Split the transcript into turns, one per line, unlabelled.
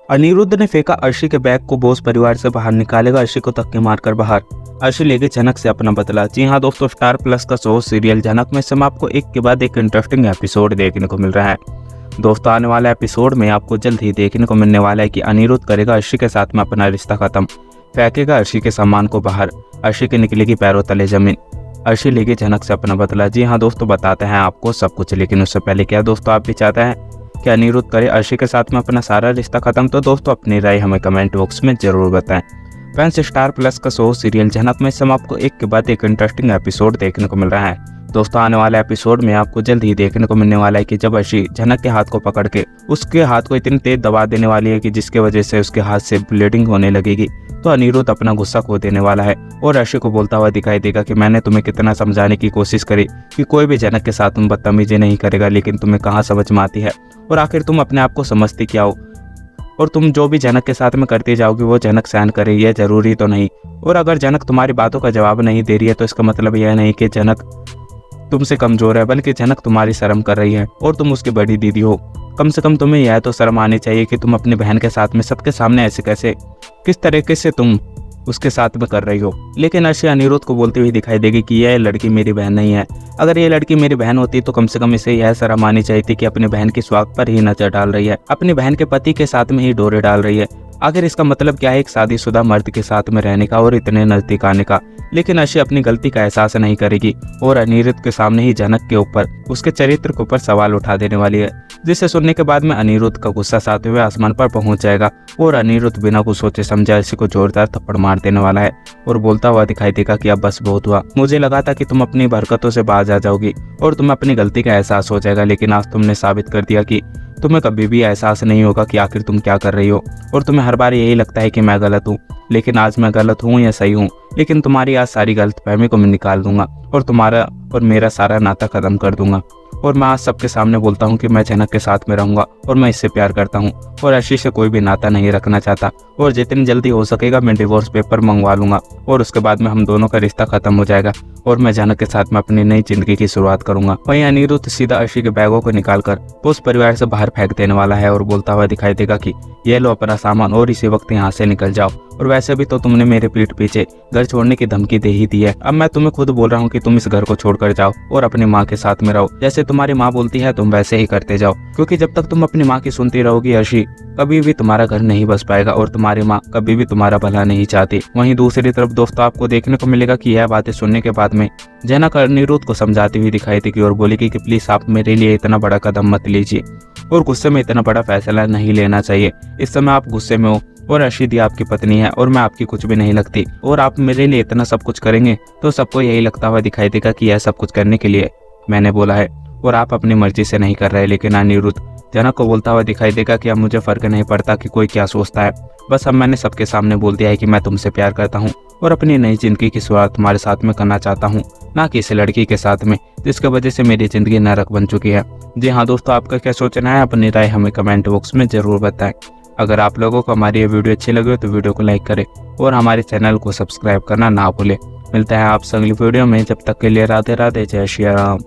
अनिरुद्ध ने फेंका अर्शी के बैग को, बोस परिवार से बाहर निकालेगा, अर्शी को धक्के मारकर बाहर। अर्शी लेगी झनक से अपना बदला। जी हाँ दोस्तों, स्टार प्लस का शो सीरियल झनक में समय आपको एक के बाद एक इंटरेस्टिंग एपिसोड देखने को मिल रहा है। दोस्तों, आने वाला एपिसोड में आपको जल्द ही देखने को मिलने वाला है कि अनिरुद्ध करेगा अर्शी के साथ में अपना रिश्ता खत्म, फेंकेगा अर्शी के सामान को बाहर, अर्शी की निकलेगी पैरों तले जमीन, अर्शी लेगी झनक से अपना बदला। जी हाँ दोस्तों, बताते हैं आपको सब कुछ, लेकिन उससे पहले क्या दोस्तों आप भी चाहते हैं कि अनिरुद्ध करे अर्शी के साथ में अपना सारा रिश्ता खत्म? तो दोस्तों अपनी राय हमें कमेंट बॉक्स में जरूर बताएं। फैंस, स्टार प्लस का शो सीरियल झनक में इस समय आपको एक के बाद एक इंटरेस्टिंग एपिसोड देखने को मिल रहा है। दोस्तों, आने वाले एपिसोड में आपको जल्द ही देखने को मिलने वाला है कि जब अर्शी झनक के हाथ को पकड़ के उसके हाथ को इतनी तेज दबा देने वाली है कि जिसके वजह से उसके हाथ से ब्लीडिंग होने लगेगी, तो अनिरुद्ध अपना गुस्सा खो देने वाला है और अर्शी को बोलता हुआ दिखाई देगा कि मैंने तुम्हें कितना समझाने की कोशिश करी कि कोई भी झनक के साथ तुम बदतमीजी नहीं करेगा, लेकिन तुम्हें कहाँ समझ में आती है और आखिर तुम अपने आप को समझती क्या हो, और तुम जो भी झनक के साथ में करती जाओगी वो झनक सहन करे, यह जरूरी तो नहीं। और अगर झनक तुम्हारी बातों का जवाब नहीं दे रही है तो इसका मतलब यह नहीं कि झनक तुमसे कमजोर है, बल्कि झनक तुम्हारी शर्म कर रही है और तुम उसकी बड़ी दीदी हो। कम से कम तुम्हें यह तो शर्म आनी चाहिए कि तुम अपनी बहन के साथ में सबके सामने ऐसे कैसे, किस तरीके से तुम उसके साथ में कर रही हो। लेकिन अर्शी अनिरुद्ध को बोलती हुई दिखाई देगी कि यह लड़की मेरी बहन नहीं है। अगर ये लड़की मेरी बहन होती तो कम से कम इसे यह शर्म आनी चाहिए थी कि अपनी बहन की स्वाद पर ही नजर डाल रही है, अपनी बहन के पति के साथ में ही डोरे डाल रही है। आखिर इसका मतलब क्या है एक शादीशुदा मर्द के साथ में रहने का और इतने नजदीक आने का? लेकिन अर्शी अपनी गलती का एहसास नहीं करेगी और अनिरुद्ध के सामने ही झनक के ऊपर, उसके चरित्र के ऊपर सवाल उठा देने वाली है, जिसे सुनने के बाद में अनिरुद्ध का गुस्सा सातवें हुए आसमान पर पहुंच जाएगा और अनिरुद्ध बिना कुछ सोचे समझे अर्शी को जोरदार थप्पड़ मार देने वाला है और बोलता हुआ दिखाई देगा कि अब बस बहुत हुआ, मुझे लगा था कि तुम अपनी हरकतों से बाज आ जाओगी और तुम्हें अपनी गलती का एहसास हो जाएगा, लेकिन आज तुमने साबित कर दिया कि तुम्हें कभी भी एहसास नहीं होगा कि आखिर तुम क्या कर रही हो, और तुम्हें हर बार यही लगता है कि मैं गलत हूँ। लेकिन आज मैं गलत हूँ या सही हूँ, लेकिन तुम्हारी आज सारी गलतफहमी को मैं निकाल दूंगा और तुम्हारा और मेरा सारा नाता खत्म कर दूंगा। और मैं आज सबके सामने बोलता हूँ कि मैं झनक के साथ में रहूंगा और मैं इससे प्यार करता हूँ और अर्शी से कोई भी नाता नहीं रखना चाहता, और जितनी जल्दी हो सकेगा मैं डिवोर्स पेपर मंगवा लूंगा और उसके बाद में हम दोनों का रिश्ता खत्म हो जाएगा और मैं झनक के साथ में अपनी नई जिंदगी की शुरुआत करूंगा। वहीं अनिरुद्ध सीधा अर्शी के बैगों को निकालकर उस परिवार से बाहर फेंक देने वाला है और बोलता हुआ दिखाई देगा कि ये लो अपना सामान और इसी वक्त यहाँ से निकल जाओ, और वैसे भी तो तुमने मेरे पीठ पीछे घर छोड़ने की धमकी दे ही दी है। अब मैं तुम्हें खुद बोल रहा हूँ कि तुम इस घर को छोड़कर जाओ और अपनी माँ के साथ में रहो, जैसे तुम्हारी माँ बोलती है तुम वैसे ही करते जाओ, क्योंकि जब तक तुम अपनी माँ की सुनती रहोगी अर्शी, कभी भी तुम्हारा घर नहीं बस पाएगा और तुम्हारी माँ कभी भी तुम्हारा भला नहीं चाहती। वहीं दूसरी तरफ दोस्तों आपको देखने को मिलेगा कि यह बातें सुनने के बाद में झनक अनिरुद्ध को समझाती हुई दिखाई देगी और बोलेगी कि प्लीज आप मेरे लिए इतना बड़ा कदम मत लीजिए और गुस्से में इतना बड़ा फैसला नहीं लेना चाहिए। इस समय आप गुस्से में हो और अर्शी दी आपकी पत्नी है और मैं आपकी कुछ भी नहीं लगती, और आप मेरे लिए इतना सब कुछ करेंगे तो सबको यही लगता हुआ दिखाई देगा कि यह सब कुछ करने के लिए मैंने बोला है और आप अपनी मर्जी से नहीं कर रहे। लेकिन अनिरुद्ध झनक को बोलता हुआ दिखाई देगा कि अब मुझे फर्क नहीं पड़ता कि कोई क्या सोचता है, बस अब मैंने सबके सामने बोल दिया है कि मैं तुमसे प्यार करता हूँ और अपनी नई जिंदगी की शुरुआत तुम्हारे साथ में करना चाहता हूँ, ना कि इस लड़की के साथ में जिसकी वजह से मेरी जिंदगी नरक बन चुकी है। जी हाँ दोस्तों, आपका क्या सोचना है अपनी राय हमें कमेंट बॉक्स में जरूर बताएं। अगर आप लोगों को हमारी ये वीडियो अच्छी लगी हो तो वीडियो को लाइक करें और हमारे चैनल को सब्सक्राइब करना ना भूलें। मिलता है आपसे अगली वीडियो में, जब तक के लिए राधे राधे, जय श्री राम।